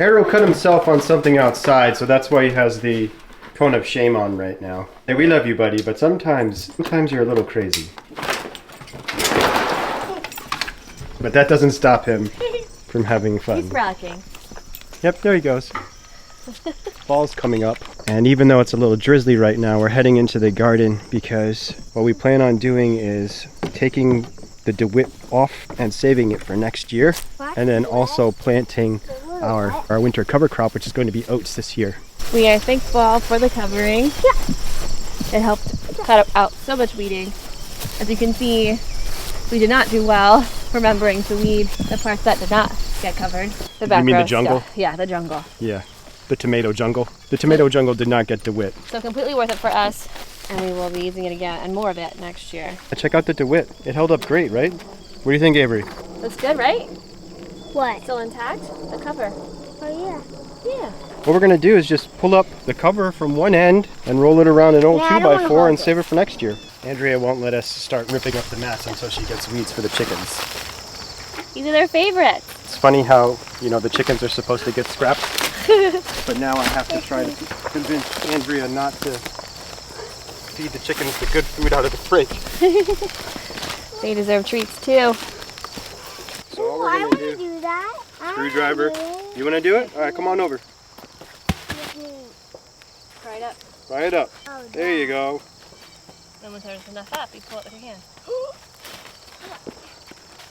Arrow cut himself on something outside, so that's why he has the cone of shame on right now. Hey, we love you, buddy, but sometimes you're a little crazy. But that doesn't stop him from having fun. He's rocking. Yep, there he goes. Fall's coming up, and even though it's a little drizzly right now, we're heading into the garden because what we plan on doing is taking the DeWitt off and saving it for next year, and then also planting our winter cover crop, which is going to be oats this year. We are thankful for the covering. It helped cut out so much weeding. As you can see, we did not do well remembering to weed the parts that did not get covered. The back You mean row the jungle? stuff. Yeah, the jungle. Yeah, the tomato jungle. The tomato jungle did not get DeWitt. So completely worth it for us, and we will be using it again and more of it next year. Check out the DeWitt. It held up great, right? What do you think, Avery? Looks good, right? What? Still intact? The cover. Oh Yeah. What we're going to do is just pull up the cover from one end and roll it around an old Yeah, I don't wanna 2x4 hold and it. save it for next year. Andrea won't let us start ripping up the mats until she gets weeds for the chickens. These are their favorites. It's funny how, the chickens are supposed to get scrapped, but now I have to try to convince Andrea not to feed the chickens the good food out of the fridge. They deserve treats too. So all I we're want going to to do, do that. screwdriver. You want to do it? All right, come on over. Try it up. Try it up. Oh, There you go. Then when there's enough up, you pull it with your hand.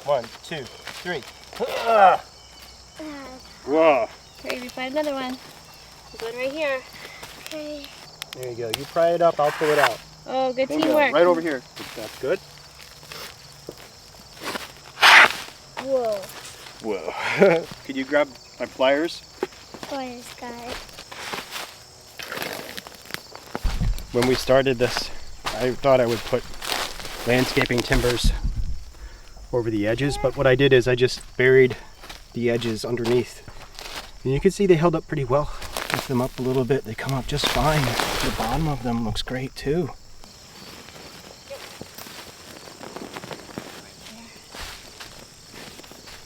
1, 2, 3. Ah! Whoa. Hurry, we find another one. There's one right here. Okay. There you go. You pry it up, I'll pull it out. Oh, good Bingo. teamwork. Right over here. That's good. Whoa. Whoa. Could you grab my pliers? Boy, guys. When we started this, I thought I would put landscaping timbers over the edges, but what I did is I just buried the edges underneath. And you can see they held up pretty well. Lift them up a little bit, they come up just fine. The bottom of them looks great too.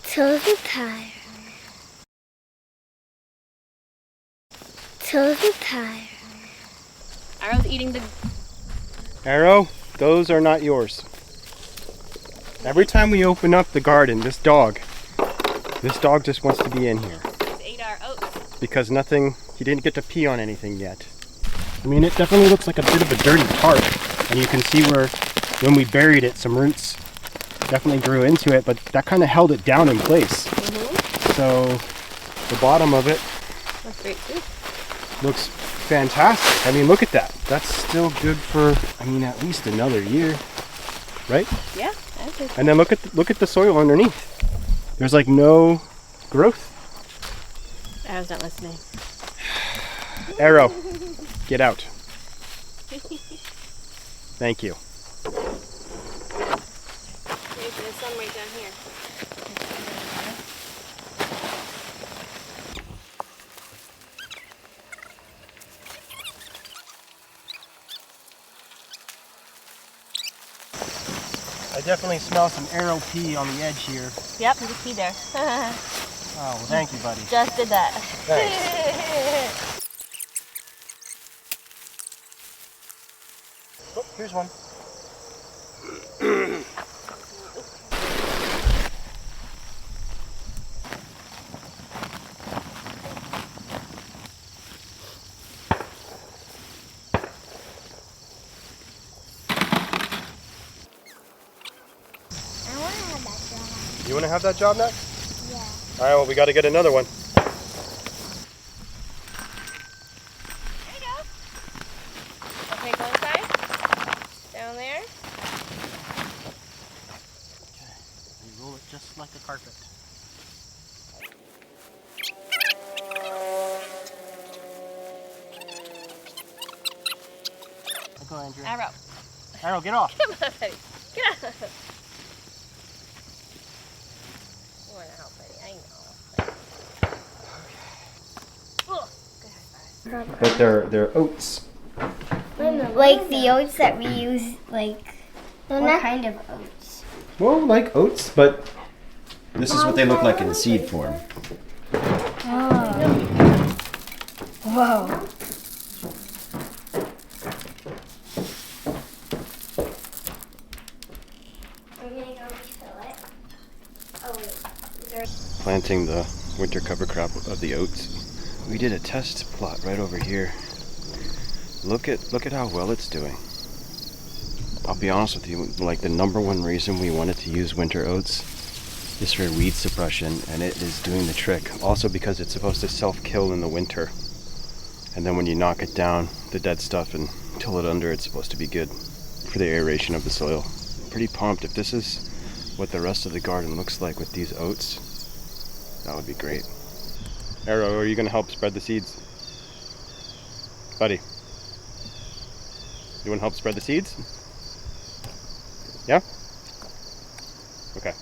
So the tire. So the tire. Arrow's eating the... Arrow, those are not yours. Every time we open up the garden, this dog just wants to be in here. He's ate our oats. Because he didn't get to pee on anything yet. I mean, it definitely looks like a bit of a dirty tarp. And you can see where, when we buried it, some roots definitely grew into it, but that kind of held it down in place. So the bottom of it That's great too. looks fantastic. I mean, look at that. That's still good for, at least another year, right? Yeah, I think so. And then look at the soil underneath. There's like no growth. Arrow's not listening. Arrow, get out. Thank you. There's some right down here. I definitely smell some arrow pea on the edge here. Yep, there's a key there. Oh, well, thank you, buddy. Just did that. Thanks. Oh, here's one. You want to have that job next? Yeah. All right, well, we got to get another one. There you go. Okay, go inside. Down there. Okay, and roll it just like a carpet. Go, Andrew. Arrow. Arrow, get off. Come on, buddy. Get out. You want to help, buddy. I know. Ugh. Good high five. But they're oats. Like the oats that we use, like what kind of oats? Well, like oats, but this is what they look like in seed form. Oh. Whoa. We're gonna go refill it. Oh wait. Is there... Planting the winter cover crop of the oats. We did a test plot right over here. Look at how well it's doing. I'll be honest with you, like the number one reason we wanted to use winter oats is for weed suppression, and it is doing the trick. Also because it's supposed to self-kill in the winter. And then when you knock it down, the dead stuff, and till it under, it's supposed to be good for the aeration of the soil. Pretty pumped. If this is what the rest of the garden looks like with these oats, that would be great. Arrow, are you going to help spread the seeds? Buddy, you want to help spread the seeds? Yeah? Okay.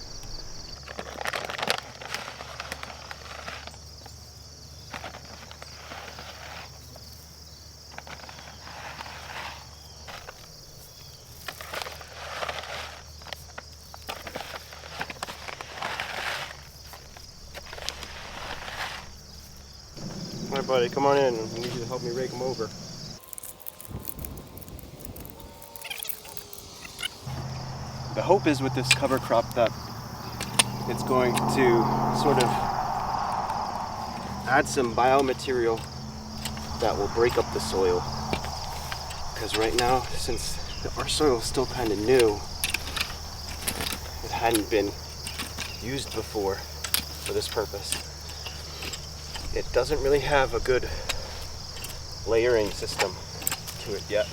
All right, buddy, come on in. I need you to help me rake them over. The hope is with this cover crop that it's going to sort of add some biomaterial that will break up the soil. Because right now, since our soil is still kind of new, it hadn't been used before for this purpose. It doesn't really have a good layering system to it yet.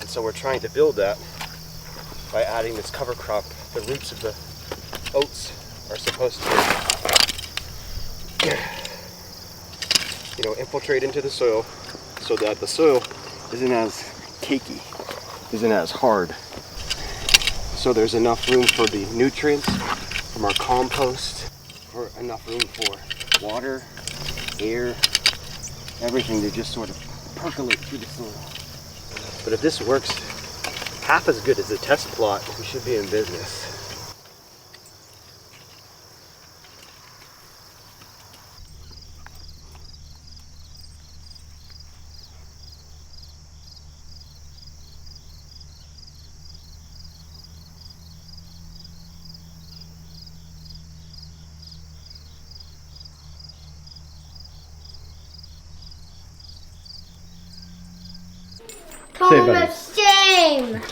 And so we're trying to build that by adding this cover crop. The roots of the oats are supposed to, infiltrate into the soil so that the soil isn't as cakey, isn't as hard. So there's enough room for the nutrients from our compost, for enough room for water, air, everything to just sort of percolate through the soil. But if this works half as good as the test plot, we should be in business. Thomas James!